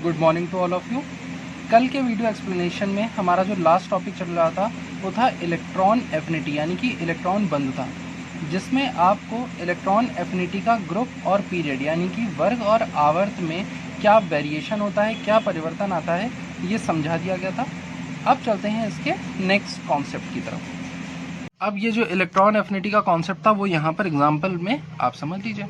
Good morning to all of you. कल के video explanation में हमारा जो लास्ट टॉपिक चल रहा था वो था इलेक्ट्रॉन एफिनिटी यानी कि इलेक्ट्रॉन बंधुता, जिसमें आपको इलेक्ट्रॉन एफिनिटी का ग्रुप और पीरियड यानी कि वर्ग और आवर्त में क्या वेरिएशन होता है, क्या परिवर्तन आता है, ये समझा दिया गया था। अब चलते हैं इसके नेक्स्ट कॉन्सेप्ट की तरफ। अब ये जो इलेक्ट्रॉन एफिनिटी का कॉन्सेप्ट था वो यहाँ पर एग्जांपल में आप समझ लीजिए।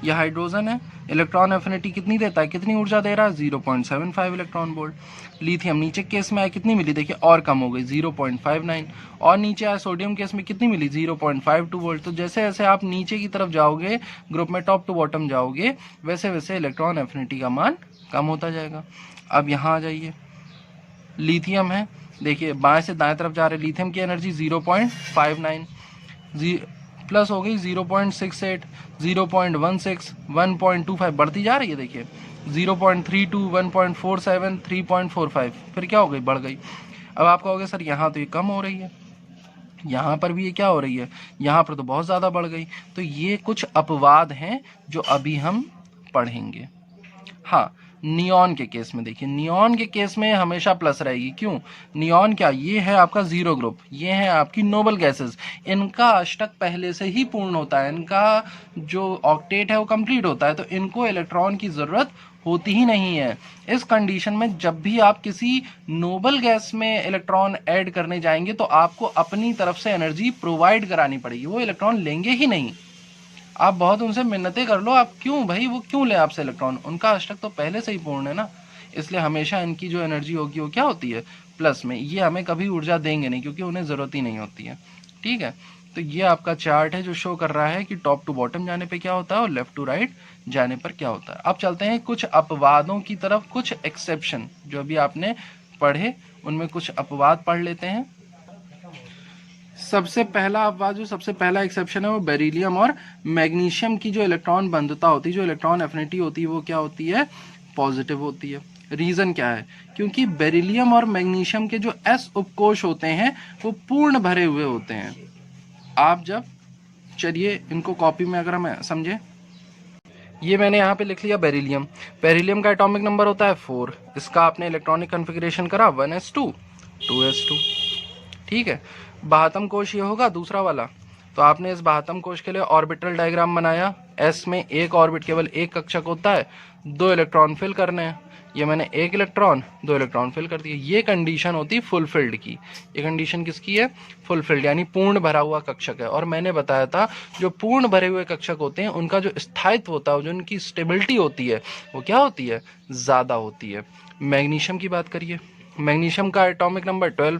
यह हाइड्रोजन है, इलेक्ट्रॉन एफिनिटी कितनी देता है, कितनी ऊर्जा दे रहा है, 0.75 इलेक्ट्रॉन वोल्ट। लिथियम नीचे केस में आया कितनी मिली, देखिए और कम हो गई 0.59। और नीचे आया सोडियम केस में कितनी मिली, 0.52 वोल्ट। तो जैसे जैसे आप नीचे की तरफ जाओगे, ग्रुप में टॉप टू बॉटम जाओगे, वैसे वैसे इलेक्ट्रॉन एफिनिटी का मान कम होता जाएगा। अब यहाँ आ जाइए, लिथियम है, देखिए बाएं से दाएं तरफ जा रहे, लिथियम की एनर्जी 0.59 प्लस हो गई 0.68, 0.16, 1.25 बढ़ती जा रही है, देखिए 0.32, 1.47, 3.45, फिर क्या हो गई, बढ़ गई। अब आप कहोगे सर यहाँ तो ये कम हो रही है, यहाँ पर भी ये क्या हो रही है, यहाँ पर तो बहुत ज़्यादा बढ़ गई। तो ये कुछ अपवाद हैं जो अभी हम पढ़ेंगे। हाँ, नियॉन के केस में देखिए, नियॉन के केस में हमेशा प्लस रहेगी। क्यों, नियॉन क्या, ये है आपका जीरो ग्रुप, ये है आपकी नोबल गैसेस, इनका अष्टक पहले से ही पूर्ण होता है, इनका जो ऑक्टेट है वो कंप्लीट होता है, तो इनको इलेक्ट्रॉन की जरूरत होती ही नहीं है। इस कंडीशन में जब भी आप किसी नोबल गैस में इलेक्ट्रॉन ऐड करने जाएंगे तो आपको अपनी तरफ से एनर्जी प्रोवाइड करानी पड़ेगी, वो इलेक्ट्रॉन लेंगे ही नहीं। आप बहुत उनसे मिन्नतें कर लो, आप क्यों भाई, वो क्यों ले आपसे इलेक्ट्रॉन, उनका अष्टक तो पहले से ही पूर्ण है ना, इसलिए हमेशा इनकी जो एनर्जी होगी वो क्या होती है, प्लस में। ये हमें कभी ऊर्जा देंगे नहीं क्योंकि उन्हें ज़रूरत ही नहीं होती है। ठीक है, तो ये आपका चार्ट है जो शो कर रहा है कि टॉप टू बॉटम जाने पे क्या होता है और लेफ्ट टू राइट जाने पर क्या होता है। अब चलते हैं कुछ अपवादों की तरफ, कुछ एक्सेप्शन जो अभी आपने पढ़े उनमें कुछ अपवाद पढ़ लेते हैं। सबसे पहला अपवाद, जो सबसे पहला एक्सेप्शन है वो बेरिलियम और मैग्नीशियम की जो इलेक्ट्रॉन बंधुता होती है, जो इलेक्ट्रॉन एफिनिटी होती है, वो क्या होती है, पॉजिटिव होती है। रीजन क्या है, क्योंकि बेरिलियम और मैग्नीशियम के जो एस उपकोष होते हैं वो पूर्ण भरे हुए होते हैं। आप जब, चलिए इनको कॉपी में अगर हम समझे, ये मैंने यहाँ पे लिख लिया बेरिलियम, बेरिलियम का एटॉमिक नंबर होता है 4, इसका आपने इलेक्ट्रॉनिक कॉन्फ़िगरेशन करा 1s2 2s2। ठीक है, बाहतम कोश ये होगा दूसरा वाला, तो आपने इस बाहतम कोश के लिए ऑर्बिटल डायग्राम बनाया। एस में एक ऑर्बिट, केवल एक कक्षक होता है, 2 इलेक्ट्रॉन फिल करने हैं। ये मैंने 1 इलेक्ट्रॉन 2 इलेक्ट्रॉन फिल कर दिए। ये कंडीशन होती है फुलफिल्ड की। ये कंडीशन किसकी है, फुलफिल्ड यानी पूर्ण भरा हुआ कक्षक है। और मैंने बताया था जो पूर्ण भरे हुए कक्षक होते हैं उनका जो स्थायित्व होता है, जो उनकी स्टेबिलिटी होती है, वो क्या होती है, ज़्यादा होती है। मैग्नीशियम की बात करिए, मैग्नीशियम का atomic number 12,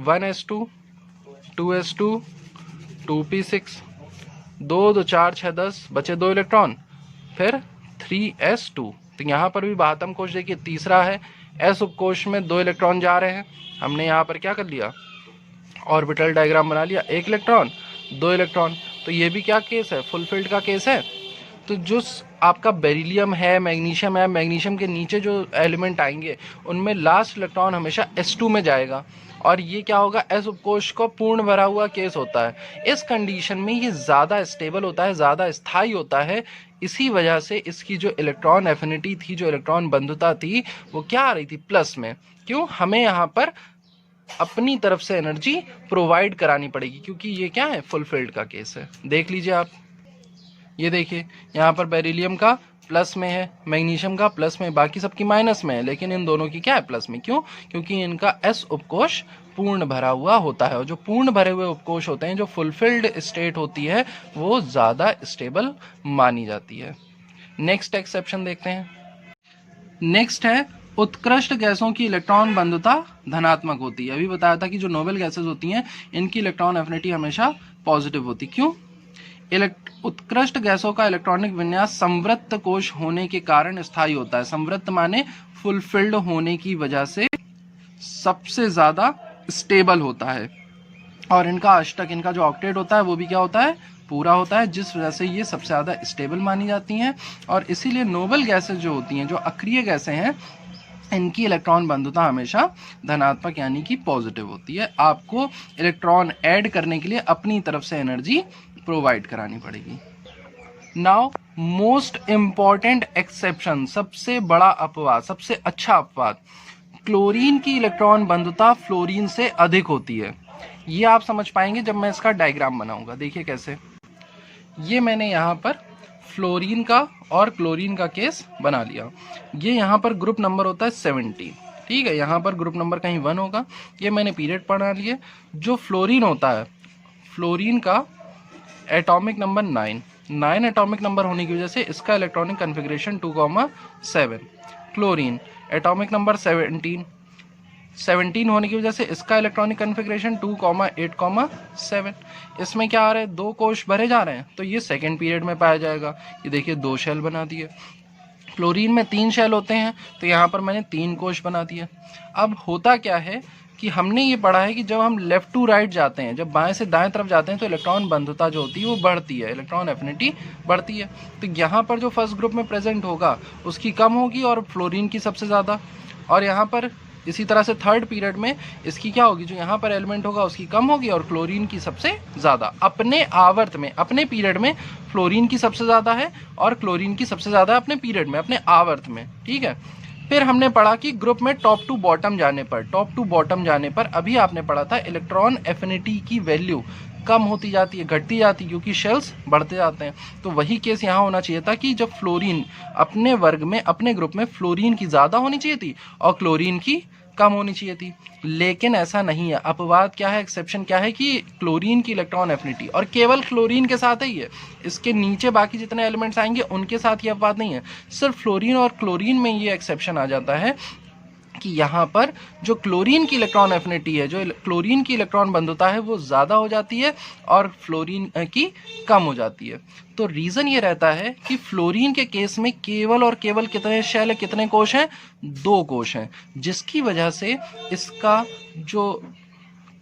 1s2 2s2 2p6, 2 2 4 6 10, बचे 2 इलेक्ट्रॉन, फिर 3s2। तो यहाँ पर भी बाहतम कोश देखिए तीसरा है, एस उपकोश में 2 इलेक्ट्रॉन जा रहे हैं। हमने यहाँ पर क्या कर लिया, ऑर्बिटल डायग्राम बना लिया, 1 इलेक्ट्रॉन 2 इलेक्ट्रॉन। तो ये भी क्या केस है, फुलफिल्ड का केस है। तो जो आपका बेरिलियम है, मैग्नीशियम है, मैग्नीशियम के नीचे जो एलिमेंट आएंगे उनमें लास्ट इलेक्ट्रॉन हमेशा s2 में जाएगा, और ये क्या होगा, एस उपकोश को पूर्ण भरा हुआ केस होता है। इस कंडीशन में ये ज़्यादा स्टेबल होता है, ज़्यादा स्थायी होता है। इसी वजह से इसकी जो इलेक्ट्रॉन एफिनिटी थी, जो इलेक्ट्रॉन बंधुता थी, वो क्या आ रही थी, प्लस में। क्यों, हमें यहाँ पर अपनी तरफ से एनर्जी प्रोवाइड करानी पड़ेगी क्योंकि ये क्या है, फुलफिल्ड का केस है। देख लीजिए आप, ये देखिए यहाँ पर बेरिलियम का प्लस में है, मैग्नीशियम का प्लस में, बाकी सबकी माइनस में है, लेकिन इन दोनों की क्या है, प्लस में। क्यों, क्योंकि इनका एस उपकोश पूर्ण भरा हुआ होता है, और जो पूर्ण भरे हुए उपकोश होते हैं, जो फुलफिल्ड स्टेट होती है, वो ज़्यादा स्टेबल मानी जाती है। नेक्स्ट एक्सेप्शन देखते हैं। नेक्स्ट है, उत्कृष्ट गैसों की इलेक्ट्रॉन बंधुता धनात्मक होती है। अभी बताया था कि जो नोबेल गैसेस होती हैं इनकी इलेक्ट्रॉन एफिनिटी हमेशा पॉजिटिव होती। क्यों, उत्कृष्ट गैसों का इलेक्ट्रॉनिक विन्यास संवृत्त कोश होने के कारण स्थायी होता है। संवृत्त माने फुलफिल्ड होने की वजह से सबसे ज्यादा स्टेबल होता है, और इनका अष्टक, इनका जो ऑक्टेट होता है वो भी क्या होता है, पूरा होता है, जिस वजह से ये सबसे ज़्यादा स्टेबल मानी जाती हैं। और इसीलिए नोबल गैसेज जो होती हैं, जो अक्रिय गैसें हैं, इनकी इलेक्ट्रॉन बंधुता हमेशा धनात्मक यानी कि पॉजिटिव होती है। आपको इलेक्ट्रॉन ऐड करने के लिए अपनी तरफ से एनर्जी प्रोवाइड करानी पड़ेगी। नाउ मोस्ट इम्पॉर्टेंट एक्सेप्शन, सबसे बड़ा अपवाद, सबसे अच्छा अपवाद, क्लोरीन की इलेक्ट्रॉन बंधुता फ्लोरीन से अधिक होती है। ये आप समझ पाएंगे जब मैं इसका डायग्राम बनाऊंगा। देखिए कैसे, ये मैंने यहाँ पर फ्लोरीन का और क्लोरीन का केस बना लिया। ये यहाँ पर ग्रुप नंबर होता है 17, ठीक है, यहाँ पर ग्रुप नंबर कहीं 1 होगा। ये मैंने पीरियड पढ़ा लिए। जो फ्लोरीन होता है, फ्लोरीन का एटॉमिक नंबर 9 एटॉमिक नंबर होने की वजह से इसका electronic configuration 2,7। Chlorine atomic number 17 होने की वजह से इसका इलेक्ट्रॉनिक कन्फिग्रेशन 2,8,7। इसमें क्या आ रहा है, 2 कोश भरे जा रहे हैं, तो ये सेकेंड पीरियड में पाया जाएगा। ये देखिए 2 शेल बना दिए। क्लोरीन में 3 शेल होते हैं, तो यहाँ पर मैंने 3 कोश बना दिए। अब होता क्या है कि हमने ये पढ़ा है कि जब हम लेफ्ट टू राइट जाते हैं, जब बाएं से दाएं तरफ जाते हैं, तो इलेक्ट्रॉन बंधुता जो होती है वो बढ़ती है, इलेक्ट्रॉन एफिनिटी बढ़ती है। तो यहाँ पर जो फर्स्ट ग्रुप में प्रेजेंट होगा उसकी कम होगी और फ्लोरीन की सबसे ज़्यादा। और यहाँ पर इसी तरह से थर्ड पीरियड में इसकी क्या होगी, जो यहाँ पर एलिमेंट होगा उसकी कम होगी और क्लोरीन की सबसे ज़्यादा। अपने आवर्त में, अपने पीरियड में फ्लोरीन की सबसे ज़्यादा है और क्लोरीन की सबसे ज़्यादा है अपने पीरियड में, अपने आवर्त में, ठीक है। फिर हमने पढ़ा कि ग्रुप में टॉप टू बॉटम जाने पर अभी आपने पढ़ा था इलेक्ट्रॉन एफिनिटी की वैल्यू कम होती जाती है, घटती जाती है, क्योंकि शेल्स बढ़ते जाते हैं। तो वही केस यहाँ होना चाहिए था कि जब फ्लोरीन अपने वर्ग में, अपने ग्रुप में फ्लोरीन की ज़्यादा होनी चाहिए थी और क्लोरीन की कम होनी चाहिए थी, लेकिन ऐसा नहीं है। अपवाद क्या है, एक्सेप्शन क्या है कि क्लोरीन की इलेक्ट्रॉन एफिनिटी, और केवल क्लोरीन के साथ ही है, इसके नीचे बाकी जितने एलिमेंट्स आएंगे उनके साथ ये अपवाद नहीं है। सिर्फ फ्लोरीन और क्लोरीन में ये एक्सेप्शन आ जाता है कि यहाँ पर जो क्लोरीन की इलेक्ट्रॉन एफिनिटी है, जो क्लोरीन की इलेक्ट्रॉन बंधुता है, वो ज़्यादा हो जाती है और फ्लोरीन की कम हो जाती है। तो रीज़न ये रहता है कि फ्लोरीन के केस में केवल और केवल कितने शेल है, कितने कोश हैं, 2 कोश हैं, जिसकी वजह से इसका जो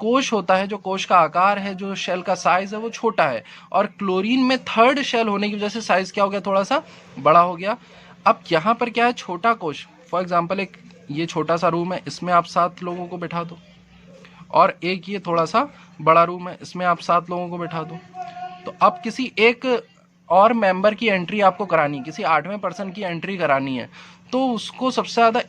कोश होता है, जो कोश का आकार है, जो शेल का साइज है वो छोटा है। और क्लोरीन में थर्ड शेल होने की वजह से साइज क्या हो गया, थोड़ा सा बड़ा हो गया। अब यहाँ पर क्या है, छोटा कोश, फॉर एग्जाम्पल एक ये छोटा सा रूम है, इसमें आप 7 लोगों को बैठा दो, और एक ये थोड़ा सा बड़ा रूम है, इसमें आप 7 लोगों को बैठा दो। तो अब किसी एक और मेंबर की एंट्री आपको करानी है, किसी 8वें पर्सन की एंट्री करानी है, तो उसको सबसे ज़्यादा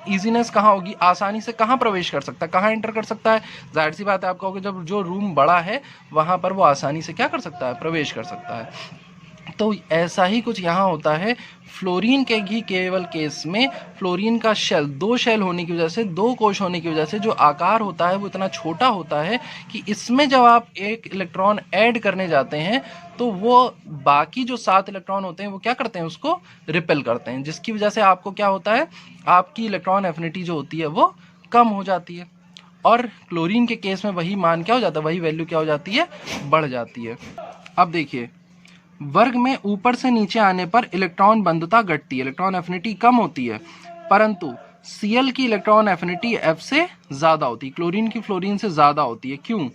ईजीनेस कहाँ होगी, आसानी से कहाँ प्रवेश कर सकता है, कहाँ एंटर कर सकता है। जाहिर सी बात है, आप कहोगे जब जो रूम बड़ा है वहाँ पर वो आसानी से क्या कर सकता है, प्रवेश कर सकता है। तो ऐसा ही कुछ यहाँ होता है। फ्लोरीन के ही केवल केस में फ्लोरीन का शेल, 2 शेल होने की वजह से, 2 कोश होने की वजह से जो आकार होता है वो इतना छोटा होता है कि इसमें जब आप एक इलेक्ट्रॉन ऐड करने जाते हैं तो वो बाकी जो 7 इलेक्ट्रॉन होते हैं वो क्या करते हैं, उसको रिपेल करते हैं, जिसकी वजह से आपको क्या होता है, आपकी इलेक्ट्रॉन एफिनिटी जो होती है वो कम हो जाती है। और क्लोरीन के केस में वही मान क्या हो जाता है, वही वैल्यू क्या हो जाती है, बढ़ जाती है। अब देखिए, वर्ग में ऊपर से नीचे आने पर इलेक्ट्रॉन बंधुता घटती है, इलेक्ट्रॉन एफिनिटी कम होती है, परंतु Cl की इलेक्ट्रॉन एफिनिटी F से ज़्यादा होती है, क्लोरीन की फ्लोरीन से ज़्यादा होती है। क्यों?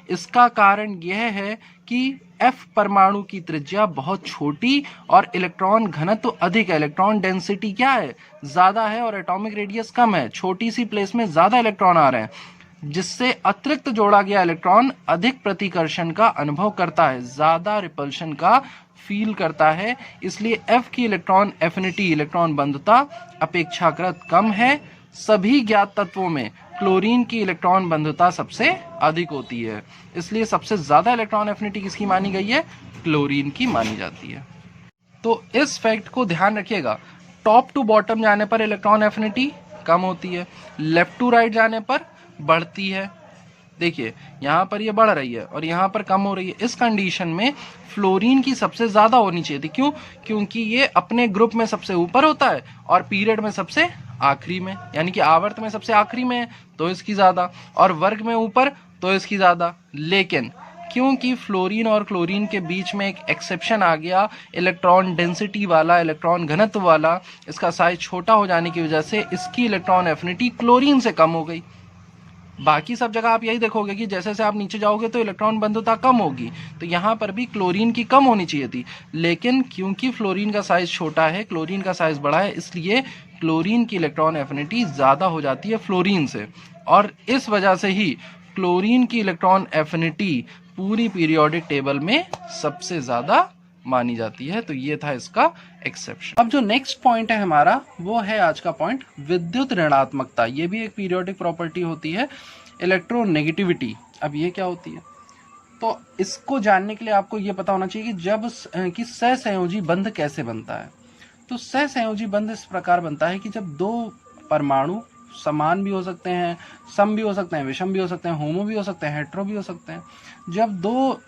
इसका कारण यह है कि F परमाणु की त्रिज्या बहुत छोटी और इलेक्ट्रॉन घनत्व अधिक है, इलेक्ट्रॉन डेंसिटी क्या है, ज़्यादा है, और एटॉमिक रेडियस कम है, छोटी सी प्लेस में ज़्यादा इलेक्ट्रॉन आ रहे हैं, जिससे अतिरिक्त जोड़ा गया इलेक्ट्रॉन अधिक प्रतिकर्षण का अनुभव करता है, ज़्यादा रिपल्शन का फील करता है। इसलिए F की इलेक्ट्रॉन एफिनिटी, इलेक्ट्रॉन बंधुता अपेक्षाकृत कम है। सभी ज्ञात तत्वों में क्लोरीन की इलेक्ट्रॉन बंधुता सबसे अधिक होती है, इसलिए सबसे ज़्यादा इलेक्ट्रॉन एफिनिटी किसकी मानी गई है, क्लोरीन की मानी जाती है। तो इस फैक्ट को ध्यान रखिएगा, टॉप टू बॉटम जाने पर इलेक्ट्रॉन एफिनिटी कम होती है, लेफ्ट टू राइट जाने पर बढ़ती है। देखिए यहाँ पर ये बढ़ रही है और यहाँ पर कम हो रही है। इस कंडीशन में फ्लोरीन की सबसे ज़्यादा होनी चाहिए थी। क्यों? क्योंकि ये अपने ग्रुप में सबसे ऊपर होता है और पीरियड में सबसे आखिरी में, यानी कि आवर्त में सबसे आखिरी में है तो इसकी ज़्यादा, और वर्ग में ऊपर तो इसकी ज़्यादा। लेकिन क्योंकि फ्लोरीन और क्लोरीन के बीच में एक एक्सेप्शन आ गया, इलेक्ट्रॉन डेंसिटी वाला, इलेक्ट्रॉन घनत्व वाला, इसका साइज छोटा हो जाने की वजह से इसकी इलेक्ट्रॉन एफिनिटी क्लोरीन से कम हो गई। बाकी सब जगह आप यही देखोगे कि जैसे जैसे आप नीचे जाओगे तो इलेक्ट्रॉन बंधुता कम होगी, तो यहाँ पर भी क्लोरीन की कम होनी चाहिए थी, लेकिन क्योंकि फ्लोरीन का साइज छोटा है, क्लोरीन का साइज बड़ा है, इसलिए क्लोरीन की इलेक्ट्रॉन एफिनिटी ज़्यादा हो जाती है फ्लोरीन से, और इस वजह से ही क्लोरीन की इलेक्ट्रॉन एफिनिटी पूरी पीरियोडिक टेबल में सबसे ज़्यादा मानी जाती है। तो ये था इसका एक्सेप्शन। अब जो नेक्स्ट पॉइंट है हमारा, वो है आज का पॉइंट विद्युत ऋणात्मकता। ये भी एक पीरियोडिक प्रॉपर्टी होती है। इलेक्ट्रोनेगेटिविटी, अब ये क्या होती है? तो इसको जानने के लिए आपको ये पता होना चाहिए कि जब कि सहसंयोजी बंध कैसे बनता है। तो सहसंयोजी बंध इस प्रकार बनता है कि जब दो परमाणु समान भी हो सकते हैं, सम भी हो सकते हैं, विषम भी हो सकते हैं, होमो भी हो सकते हैं, हेट्रो भी हो सकते हैं, जब दो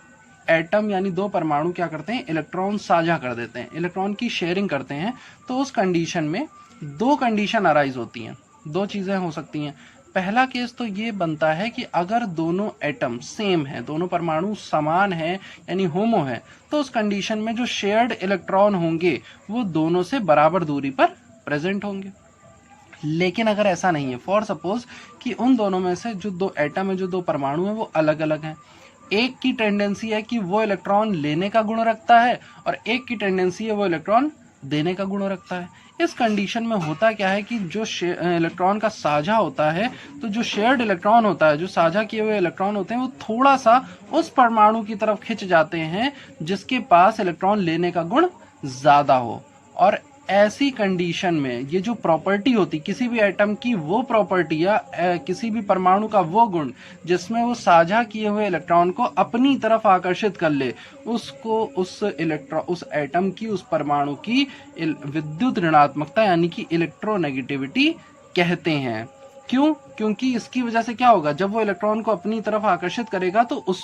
एटम यानी दो परमाणु क्या करते हैं, इलेक्ट्रॉन साझा कर देते हैं, इलेक्ट्रॉन की शेयरिंग करते हैं, तो उस कंडीशन में दो कंडीशन अराइज होती हैं, दो चीजें हो सकती हैं। पहला केस तो ये बनता है कि अगर दोनों एटम सेम है, दोनों परमाणु समान है यानी होमो है, तो उस कंडीशन में जो शेयर्ड इलेक्ट्रॉन होंगे वो दोनों से बराबर दूरी पर प्रेजेंट होंगे। लेकिन अगर ऐसा नहीं है, फॉर सपोज कि उन दोनों में से जो दो एटम है, जो दो परमाणु है, वो अलग अलग हैं, एक की टेंडेंसी है कि वो इलेक्ट्रॉन लेने का गुण रखता है और एक की टेंडेंसी है वो इलेक्ट्रॉन देने का गुण रखता है। इस कंडीशन में होता क्या है कि जो इलेक्ट्रॉन का साझा होता है, तो जो शेयर्ड इलेक्ट्रॉन होता है, जो साझा किए हुए इलेक्ट्रॉन होते हैं, वो थोड़ा सा उस परमाणु की तरफ खिंच जाते हैं जिसके पास इलेक्ट्रॉन लेने का गुण ज्यादा हो। और ऐसी कंडीशन में ये जो प्रॉपर्टी होती किसी भी एटम की, वो प्रॉपर्टी या किसी भी परमाणु का वो गुण जिसमें वो साझा किए हुए इलेक्ट्रॉन को अपनी तरफ आकर्षित कर ले, उसको उस एटम की, उस परमाणु की विद्युत ऋणात्मकता यानी कि इलेक्ट्रोनेगेटिविटी कहते हैं। क्यों? क्योंकि इसकी वजह से क्या होगा, जब वो इलेक्ट्रॉन को अपनी तरफ आकर्षित करेगा तो उस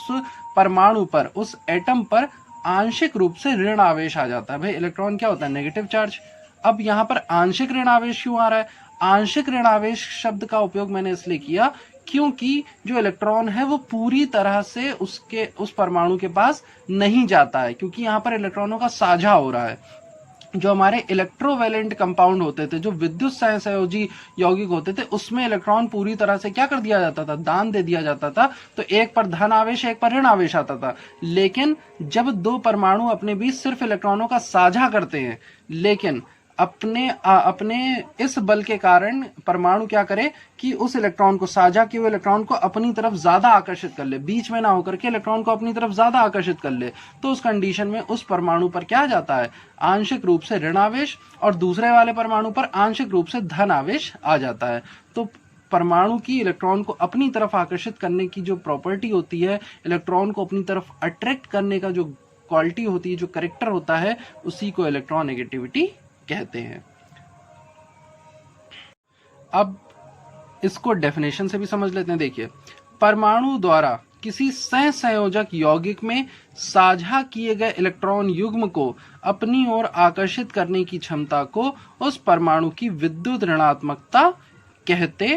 परमाणु पर, उस एटम पर आंशिक रूप से ऋण आवेश आ जाता है। भाई इलेक्ट्रॉन क्या होता है, नेगेटिव चार्ज। अब यहाँ पर आंशिक ऋण आवेश क्यों आ रहा है? आंशिक ऋण आवेश शब्द का उपयोग मैंने इसलिए किया क्योंकि जो इलेक्ट्रॉन है वो पूरी तरह से उस परमाणु के पास नहीं जाता है, क्योंकि यहाँ पर इलेक्ट्रॉनों का साझा हो रहा है। जो हमारे इलेक्ट्रोवैलेंट कंपाउंड होते थे, जो विद्युत सहसंयोजी यौगिक होते थे, उसमें इलेक्ट्रॉन पूरी तरह से क्या कर दिया जाता था, दान दे दिया जाता था। तो एक पर धन आवेश, एक पर ऋण आवेश आता था। लेकिन जब दो परमाणु अपने बीच सिर्फ इलेक्ट्रॉनों का साझा करते हैं, लेकिन अपने इस बल के कारण परमाणु क्या करे कि उस इलेक्ट्रॉन को, साझा किए हुए इलेक्ट्रॉन को अपनी तरफ ज्यादा आकर्षित कर ले, बीच में ना होकर के इलेक्ट्रॉन को अपनी तरफ ज्यादा आकर्षित कर ले, तो उस कंडीशन में उस परमाणु पर क्या आ जाता है, आंशिक रूप से ऋण आवेश, और दूसरे वाले परमाणु पर आंशिक रूप से धन आवेश आ जाता है। तो परमाणु की इलेक्ट्रॉन को अपनी तरफ आकर्षित करने की जो प्रॉपर्टी होती है, इलेक्ट्रॉन को अपनी तरफ अट्रैक्ट करने का जो क्वालिटी होती है, जो कैरेक्टर होता है, उसी को इलेक्ट्रोनेगेटिविटी कहते हैं। अब इसको डेफिनेशन से भी समझ लेते हैं। देखिए, परमाणु द्वारा किसी सहसंयोजक यौगिक में साझा किए गए इलेक्ट्रॉन युग्म को अपनी ओर आकर्षित करने की क्षमता को उस परमाणु की विद्युत ऋणात्मकता कहते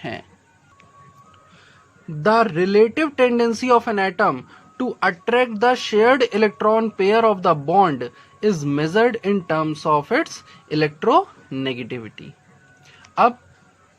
हैं। The relative tendency of an atom to attract the shared electron pair of the bond is measured in terms of its electronegativity। अब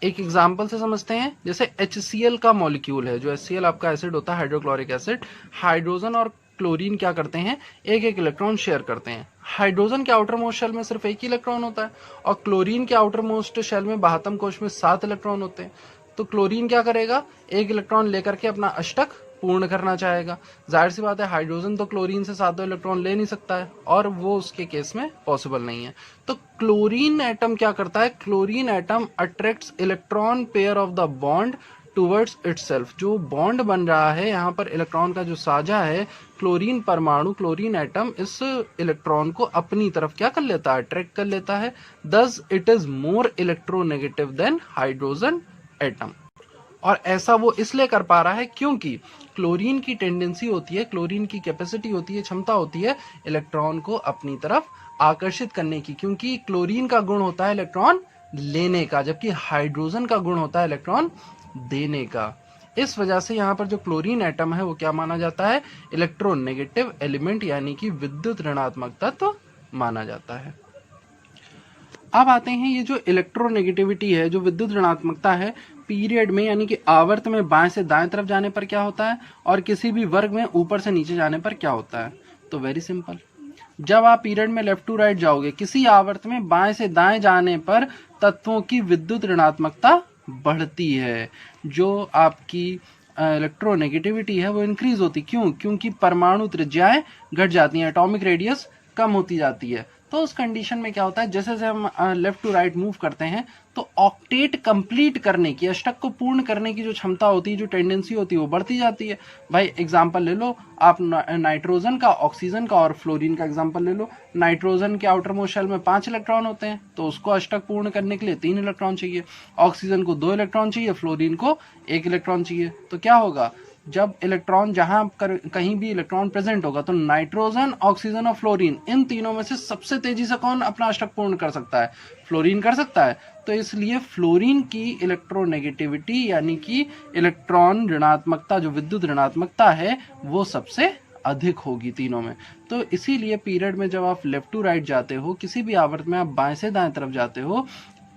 एक एग्जांपल से समझते हैं। जैसे HCl का मॉलिक्यूल है, जो HCl आपका एसिड होता है, हाइड्रोक्लोरिक एसिड, हाइड्रोजन और क्लोरीन क्या करते हैं, एक एक इलेक्ट्रॉन शेयर करते हैं। हाइड्रोजन के आउटर मोस्ट शेल में सिर्फ एक ही इलेक्ट्रॉन होता है और क्लोरीन के आउटर मोस्ट शेल में, बाह्यतम कोश में 7 इलेक्ट्रॉन होते हैं। तो क्लोरीन क्या करेगा, एक इलेक्ट्रॉन लेकर के अपना अष्टक पूर्ण करना चाहेगा। जाहिर सी बात है, हाइड्रोजन तो क्लोरीन से 7 इलेक्ट्रॉन ले नहीं सकता है और वो उसके केस में पॉसिबल नहीं है। तो क्लोरीन एटम क्या करता है, chlorine atom attracts electron pair of the bond towards itself. जो बॉन्ड बन रहा है यहाँ पर, इलेक्ट्रॉन का जो साझा है, क्लोरीन परमाणु, क्लोरीन एटम इस इलेक्ट्रॉन को अपनी तरफ क्या कर लेता है, अट्रैक्ट कर लेता है। Thus it is more electronegative than hydrogen atom. और ऐसा वो इसलिए कर पा रहा है क्योंकि क्लोरीन की टेंडेंसी होती है, क्लोरीन की कैपेसिटी होती है, क्षमता होती है इलेक्ट्रॉन को अपनी तरफ आकर्षित करने की, क्योंकि क्लोरीन का गुण होता है इलेक्ट्रॉन लेने का, जबकि हाइड्रोजन का गुण होता है इलेक्ट्रॉन देने का। इस वजह से यहाँ पर जो क्लोरीन एटम है वो क्या माना जाता है, इलेक्ट्रोनेगेटिव एलिमेंट यानी कि विद्युत ऋणात्मक तत्व माना जाता है। अब आते हैं, ये जो इलेक्ट्रोनेगेटिविटी है, जो विद्युत ऋणात्मकता है, पीरियड में यानी कि आवर्त में बाएं से दाएं तरफ जाने पर क्या होता है और किसी भी वर्ग में ऊपर से नीचे जाने पर क्या होता है। तो वेरी सिंपल, जब आप पीरियड में लेफ्ट टू राइट जाओगे, किसी आवर्त में बाएं से दाएं जाने पर तत्वों की विद्युत ऋणात्मकता बढ़ती है, जो आपकी इलेक्ट्रोनेगेटिविटी है वो इंक्रीज होती। क्यों? क्योंकि परमाणु त्रिज्याएं घट जाती हैं, एटॉमिक रेडियस कम होती जाती है। तो उस कंडीशन में क्या होता है, जैसे जैसे हम लेफ्ट टू राइट मूव करते हैं तो ऑक्टेट कंप्लीट करने की, अष्टक को पूर्ण करने की जो क्षमता होती है, जो टेंडेंसी होती है, वो बढ़ती जाती है। भाई एग्जांपल ले लो आप नाइट्रोजन का, ऑक्सीजन का और फ्लोरीन का एग्जांपल ले लो। नाइट्रोजन के आउटर मोस्ट शेल में 5 इलेक्ट्रॉन होते हैं, तो उसको अष्टक पूर्ण करने के लिए 3 इलेक्ट्रॉन चाहिए। ऑक्सीजन को 2 इलेक्ट्रॉन चाहिए, फ्लोरीन को 1 इलेक्ट्रॉन चाहिए। तो क्या होगा, जब इलेक्ट्रॉन जहां कहीं भी इलेक्ट्रॉन प्रेजेंट होगा तो नाइट्रोजन, ऑक्सीजन और फ्लोरीन, इन तीनों में से सबसे तेजी से कौन अपना अष्टक पूर्ण कर सकता है? फ्लोरीन कर सकता है। तो इसलिए फ्लोरीन की इलेक्ट्रोनेगेटिविटी यानी कि इलेक्ट्रॉन ऋणात्मकता, जो विद्युत ऋणात्मकता है, वो सबसे अधिक होगी तीनों में। तो इसीलिए पीरियड में जब आप लेफ्ट टू राइट जाते हो, किसी भी आवर्त में आप बाएं से दाएं तरफ जाते हो,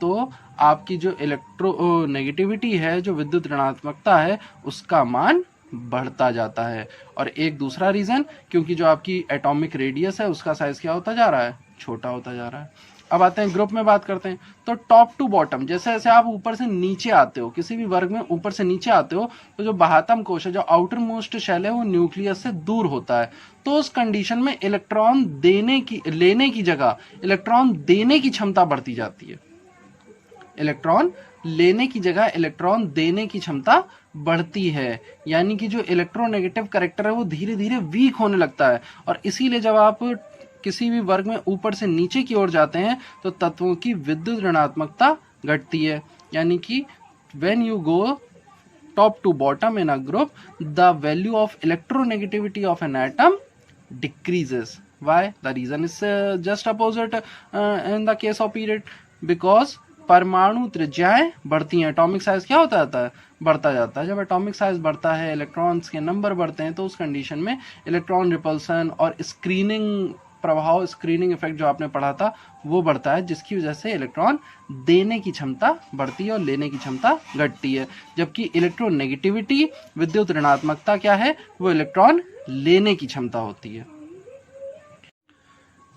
तो आपकी जो इलेक्ट्रोनेगेटिविटी है, जो विद्युत ऋणात्मकता है, उसका मान बढ़ता जाता है। और एक दूसरा रीजन, क्योंकि जो आपकी एटॉमिक रेडियस है उसका साइज क्या होता जा रहा है? छोटा होता जा रहा है। अब आते हैं ग्रुप में बात करते हैं। तो टॉप टू बॉटम, जैसे जैसे आप ऊपर से नीचे आते हो, किसी भी वर्ग में ऊपर से नीचे आते हो, तो जो बाह्यतम कोश है, जो आउटर मोस्ट शेल है, वो न्यूक्लियस से दूर होता है। तो उस कंडीशन में इलेक्ट्रॉन लेने की जगह इलेक्ट्रॉन देने की क्षमता बढ़ती जाती है। इलेक्ट्रॉन लेने की जगह इलेक्ट्रॉन देने की क्षमता बढ़ती है, यानी कि जो इलेक्ट्रोनेगेटिव कैरेक्टर है वो धीरे धीरे वीक होने लगता है। और इसीलिए जब आप किसी भी वर्ग में ऊपर से नीचे की ओर जाते हैं तो तत्वों की विद्युत ऋणात्मकता घटती है। यानी कि when you go top to bottom in a group, the value of electronegativity of an atom decreases. Why? The reason is just opposite in the case of period, because परमाणु त्रिज्याएं बढ़ती हैं, एटॉमिक साइज क्या होता जाता है? बढ़ता जाता है। जब एटॉमिक साइज बढ़ता है, इलेक्ट्रॉन्स के नंबर बढ़ते हैं, तो उस कंडीशन में इलेक्ट्रॉन रिपल्सन और स्क्रीनिंग प्रभाव, स्क्रीनिंग इफेक्ट जो आपने पढ़ा था, वो बढ़ता है, जिसकी वजह से इलेक्ट्रॉन देने की क्षमता बढ़ती है और लेने की क्षमता घटती है। जबकि इलेक्ट्रोनेगेटिविटी, विद्युत ऋणात्मकता क्या है? वो इलेक्ट्रॉन लेने की क्षमता होती है।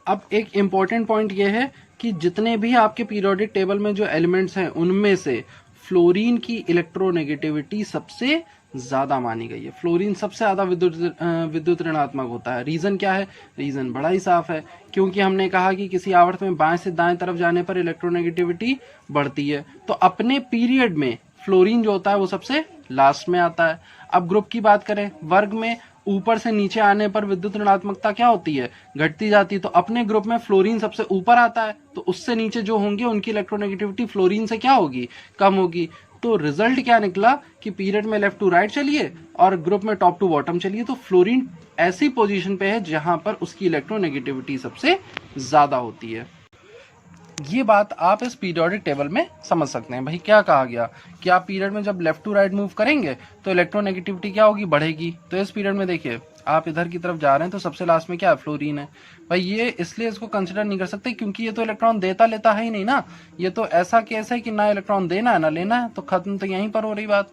अब एक इम्पॉर्टेंट पॉइंट ये है कि जितने भी आपके पीरियोडिक टेबल में जो एलिमेंट्स हैं, उनमें से फ्लोरीन की इलेक्ट्रोनेगेटिविटी सबसे ज्यादा मानी गई है। फ्लोरीन सबसे ज्यादा विद्युत ऋणात्मक होता है। रीजन क्या है? रीजन बड़ा ही साफ है, क्योंकि हमने कहा कि किसी आवर्त में बाएं से दाएं तरफ जाने पर इलेक्ट्रोनेगेटिविटी बढ़ती है। तो अपने पीरियड में फ्लोरीन जो होता है वो सबसे लास्ट में आता है। अब ग्रुप की बात करें, वर्ग में ऊपर से नीचे आने पर विद्युत ऋणात्मकता क्या होती है? घटती जाती है। तो अपने ग्रुप में फ्लोरीन सबसे ऊपर आता है, तो उससे नीचे जो होंगे उनकी इलेक्ट्रोनेगेटिविटी फ्लोरीन से क्या होगी? कम होगी। तो रिजल्ट क्या निकला कि पीरियड में लेफ्ट टू राइट चलिए और ग्रुप में टॉप टू बॉटम चलिए, तो फ्लोरीन ऐसी पोजीशन पे है जहां पर उसकी इलेक्ट्रोनेगेटिविटी सबसे ज्यादा होती है। ये बात आप इस पीरियोडिक टेबल में समझ सकते हैं। भाई क्या कहा गया कि आप पीरियड में जब लेफ्ट टू राइट मूव करेंगे तो इलेक्ट्रोनेगेटिविटी क्या होगी? बढ़ेगी। तो इस पीरियड में देखिए आप इधर की तरफ जा रहे हैं तो सबसे लास्ट में क्या है? फ्लोरीन है। भाई ये इसलिए इसको कंसिडर नहीं कर सकते क्योंकि ये तो इलेक्ट्रॉन देता लेता है ही नहीं ना। ये तो ऐसा केस है कि ना इलेक्ट्रॉन देना है ना लेना है, तो खत्म तो यहीं पर हो रही बात।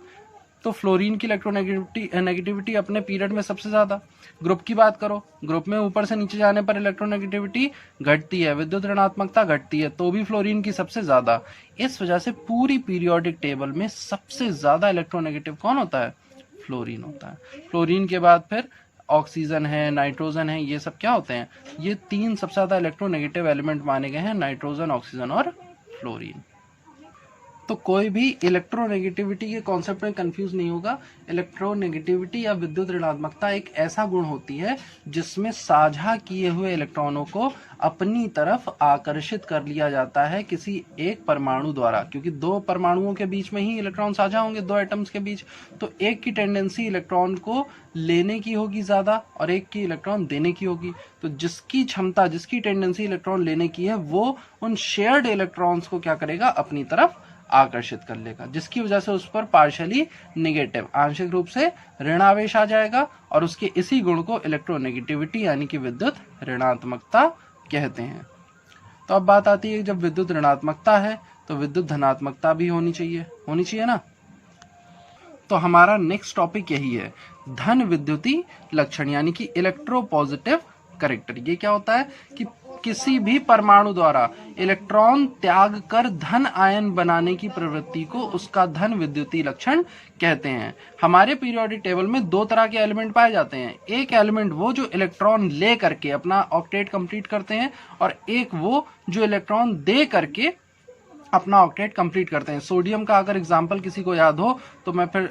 तो फ्लोरीन की इलेक्ट्रोनेगेटिविटी अपने पीरियड में सबसे ज्यादा। ग्रुप की बात करो, ग्रुप में ऊपर से नीचे जाने पर इलेक्ट्रोनेगेटिविटी घटती है, विद्युत ऋणात्मकता घटती है, तो भी फ्लोरीन की सबसे ज्यादा। इस वजह से पूरी पीरियोडिक टेबल में सबसे ज्यादा इलेक्ट्रोनेगेटिव कौन होता है? फ्लोरीन होता है। फ्लोरीन के बाद फिर ऑक्सीजन है, नाइट्रोजन है, ये सब क्या होते हैं? ये तीन सबसे ज्यादा इलेक्ट्रोनेगेटिव एलिमेंट माने गए हैं, नाइट्रोजन, ऑक्सीजन और फ्लोरीन। तो कोई भी इलेक्ट्रोनेगेटिविटी के कॉन्सेप्ट में कंफ्यूज नहीं होगा। इलेक्ट्रोनेगेटिविटी या विद्युत ऋणात्मकता एक ऐसा गुण होती है जिसमें साझा किए हुए इलेक्ट्रॉनों को अपनी तरफ आकर्षित कर लिया जाता है किसी एक परमाणु द्वारा, क्योंकि दो परमाणुओं के बीच में ही इलेक्ट्रॉन साझा होंगे, दो एटम्स के बीच। तो एक की टेंडेंसी इलेक्ट्रॉन को लेने की होगी ज्यादा और एक की इलेक्ट्रॉन देने की होगी। तो जिसकी क्षमता, जिसकी टेंडेंसी इलेक्ट्रॉन लेने की है, वो उन शेयर्ड इलेक्ट्रॉन्स को क्या करेगा? अपनी तरफ आकर्षित कर लेगा, जिसकी वजह से उस पर पार्शियली नेगेटिव, आंशिक रूप से ऋण आवेश आ जाएगा और उसके इसी गुण को इलेक्ट्रोनेगेटिविटी यानी कि विद्युत ऋणात्मकता कहते हैं। तो अब बात आती है, जब विद्युत ऋणात्मकता है तो विद्युत धनात्मकता भी होनी चाहिए ना। तो हमारा नेक्स्ट टॉपिक यही है, धन विद्युती लक्षण यानी कि इलेक्ट्रोपॉजिटिव कैरेक्टर। ये क्या होता है कि किसी भी परमाणु द्वारा इलेक्ट्रॉन त्याग कर धन आयन बनाने की प्रवृत्ति को उसका धन विद्युतीय लक्षण कहते हैं। हमारे पीरियोडिक टेबल में दो तरह के एलिमेंट पाए जाते हैं, एक एलिमेंट वो जो इलेक्ट्रॉन ले करके अपना ऑक्टेट कंप्लीट करते हैं और एक वो जो इलेक्ट्रॉन दे करके अपना ऑक्टेट कंप्लीट करते हैं। सोडियम का अगर एग्जाम्पल किसी को याद हो तो मैं फिर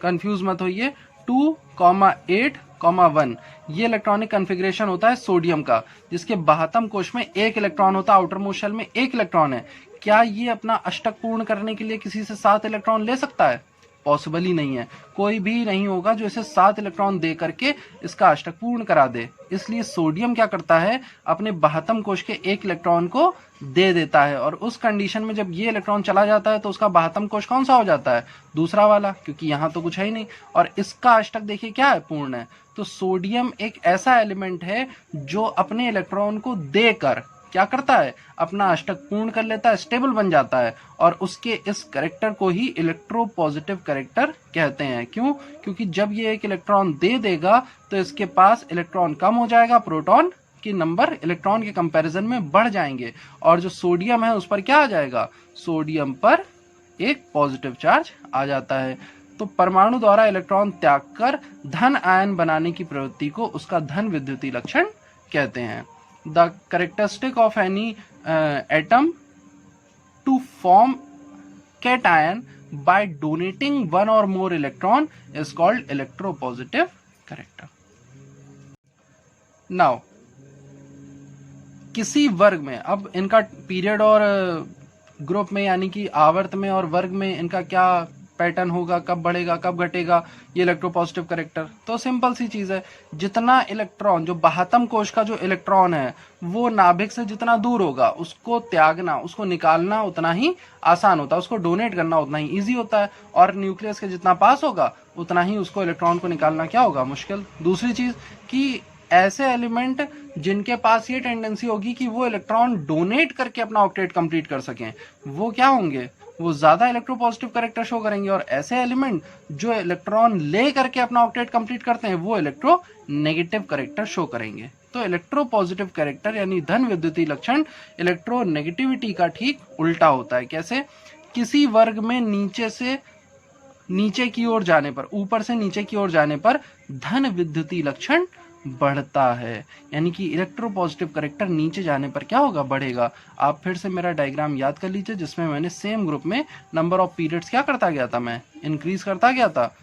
कंफ्यूज मत होइए, 2,8,1 ये इलेक्ट्रॉनिक कॉन्फ़िगरेशन होता है सोडियम का, जिसके बाह्यतम कोश में एक इलेक्ट्रॉन होता है, आउटर मोस्ट शेल में एक इलेक्ट्रॉन है। क्या ये अपना अष्टक पूर्ण करने के लिए किसी से 7 इलेक्ट्रॉन ले सकता है? पॉसिबल ही नहीं है, कोई भी नहीं होगा जो इसे 7 इलेक्ट्रॉन दे करके इसका अष्टक पूर्ण करा दे। इसलिए सोडियम क्या करता है, अपने बाह्यतम कोश के एक इलेक्ट्रॉन को दे देता है, और उस कंडीशन में जब ये इलेक्ट्रॉन चला जाता है तो उसका बाह्यतम कोश कौन सा हो जाता है? दूसरा वाला, क्योंकि यहाँ तो कुछ है ही नहीं, और इसका अष्टक देखिए क्या है, पूर्ण है। तो सोडियम एक ऐसा एलिमेंट है जो अपने इलेक्ट्रॉन को देकर क्या करता है, अपना अष्टक पूर्ण कर लेता है, स्टेबल बन जाता है, और उसके इस कैरेक्टर को ही इलेक्ट्रोपॉजिटिव कैरेक्टर कहते हैं। क्यों? क्योंकि जब ये एक इलेक्ट्रॉन दे देगा तो इसके पास इलेक्ट्रॉन कम हो जाएगा, प्रोटॉन के नंबर इलेक्ट्रॉन के कंपैरिजन में बढ़ जाएंगे, और जो सोडियम है उस पर क्या आ जाएगा, सोडियम पर एक पॉजिटिव चार्ज आ जाता है। तो परमाणु द्वारा इलेक्ट्रॉन त्याग कर धन आयन बनाने की प्रवृत्ति को उसका धन विद्युतीय लक्षण कहते हैं। The characteristic of any atom to form cation by donating one or more electron is called electropositive character. Now, किसी वर्ग में, अब इनका पीरियड और ग्रुप में यानी कि आवर्त में और वर्ग में इनका क्या पैटर्न होगा, कब बढ़ेगा कब घटेगा ये इलेक्ट्रोपॉजिटिव कैरेक्टर? तो सिंपल सी चीज है, जितना इलेक्ट्रॉन, जो बाह्यतम कोश का जो इलेक्ट्रॉन है वो नाभिक से जितना दूर होगा उसको त्यागना, उसको निकालना उतना ही आसान होता है, उसको डोनेट करना उतना ही इजी होता है, और न्यूक्लियस के जितना पास होगा उतना ही उसको इलेक्ट्रॉन को निकालना क्या होगा, मुश्किल। दूसरी चीज कि ऐसे एलिमेंट जिनके पास ये टेंडेंसी होगी कि वो इलेक्ट्रॉन डोनेट करके अपना ऑक्टेट कंप्लीट कर सकें, वो क्या होंगे, वो ज्यादा इलेक्ट्रोपॉजिटिव कैरेक्टर शो करेंगे, और ऐसे एलिमेंट जो इलेक्ट्रॉन ले करके अपना ऑक्टेट कंप्लीट करते हैं वो इलेक्ट्रो नेगेटिव कैरेक्टर शो करेंगे। तो इलेक्ट्रोपॉजिटिव कैरेक्टर यानी धन विद्युतीय लक्षण इलेक्ट्रोनेगेटिविटी का ठीक उल्टा होता है। कैसे? किसी वर्ग में नीचे से नीचे की ओर जाने पर, ऊपर से नीचे की ओर जाने पर धन विद्युतीय लक्षण बढ़ता है, यानी कि इलेक्ट्रोपॉजिटिव कैरेक्टर नीचे जाने पर क्या होगा, बढ़ेगा। आप फिर से मेरा डायग्राम याद कर लीजिए जिसमें मैंने सेम ग्रुप में नंबर ऑफ पीरियड्स क्या करता गया था, मैं इंक्रीज करता गया था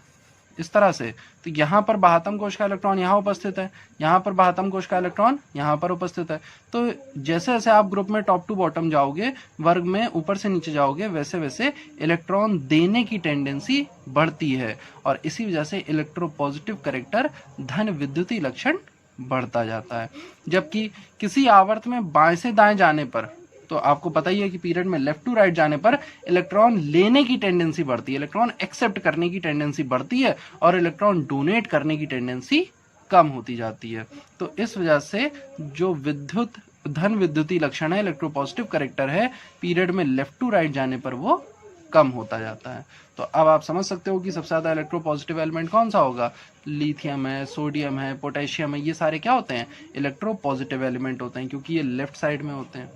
इस तरह से। तो यहाँ पर बाह्यतम कोश का इलेक्ट्रॉन यहाँ उपस्थित है, यहाँ पर बाह्यतम कोश का इलेक्ट्रॉन यहाँ पर उपस्थित है। तो जैसे जैसे आप ग्रुप में टॉप टू बॉटम जाओगे, वर्ग में ऊपर से नीचे जाओगे, वैसे वैसे इलेक्ट्रॉन देने की टेंडेंसी बढ़ती है, और इसी वजह से इलेक्ट्रोपॉजिटिव कैरेक्टर धन विद्युतीय लक्षण बढ़ता जाता है। जबकि किसी आवर्त में बाएं से दाएं जाने पर, तो आपको पता ही है कि पीरियड में लेफ्ट टू राइट जाने पर इलेक्ट्रॉन लेने की टेंडेंसी बढ़ती है, इलेक्ट्रॉन एक्सेप्ट करने की टेंडेंसी बढ़ती है, और इलेक्ट्रॉन डोनेट करने की टेंडेंसी कम होती जाती है। तो इस वजह से जो धन विद्युतीय लक्षण है, इलेक्ट्रोपॉजिटिव कैरेक्टर है, पीरियड में लेफ्ट टू राइट जाने पर वो कम होता जाता है। तो अब आप समझ सकते हो कि सबसे ज्यादा इलेक्ट्रोपॉजिटिव एलिमेंट कौन सा होगा, लिथियम है, सोडियम है, पोटेशियम है, ये सारे क्या होते हैं, इलेक्ट्रोपॉजिटिव एलिमेंट होते हैं, क्योंकि ये लेफ्ट साइड में होते हैं।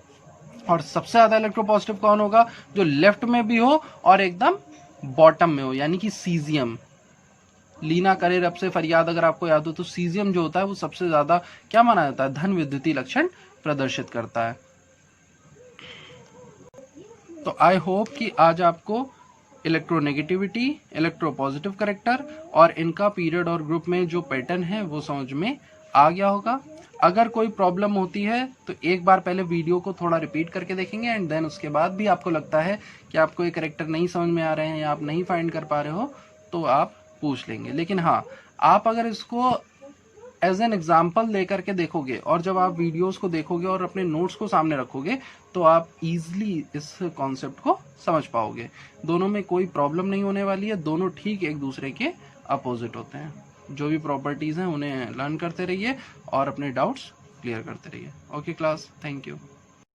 और सबसे ज्यादा इलेक्ट्रोपॉजिटिव कौन होगा, जो लेफ्ट में भी हो और एकदम बॉटम में हो, यानी कि सीजियम। लीना करे रब से फरियाद अगर आपको याद हो, तो सीजियम जो होता है वो सबसे ज्यादा क्या माना जाता है, धन विद्युतीय लक्षण प्रदर्शित करता है। तो आई होप कि आज आपको इलेक्ट्रोनेगेटिविटी, इलेक्ट्रोपॉजिटिव कैरेक्टर और इनका पीरियड और ग्रुप में जो पैटर्न है वो समझ में आ गया होगा। अगर कोई प्रॉब्लम होती है तो एक बार पहले वीडियो को थोड़ा रिपीट करके देखेंगे, एंड देन उसके बाद भी आपको लगता है कि आपको ये कैरेक्टर नहीं समझ में आ रहे हैं या आप नहीं फाइंड कर पा रहे हो तो आप पूछ लेंगे। लेकिन हाँ, आप अगर इसको एज एन एग्जाम्पल लेकर के देखोगे और जब आप वीडियोस को देखोगे और अपने नोट्स को सामने रखोगे तो आप इजीली इस कॉन्सेप्ट को समझ पाओगे। दोनों में कोई प्रॉब्लम नहीं होने वाली है, दोनों ठीक एक दूसरे के अपोजिट होते हैं। जो भी प्रॉपर्टीज हैं उन्हें लर्न करते रहिए और अपने डाउट्स क्लियर करते रहिए। Okay class, thank you.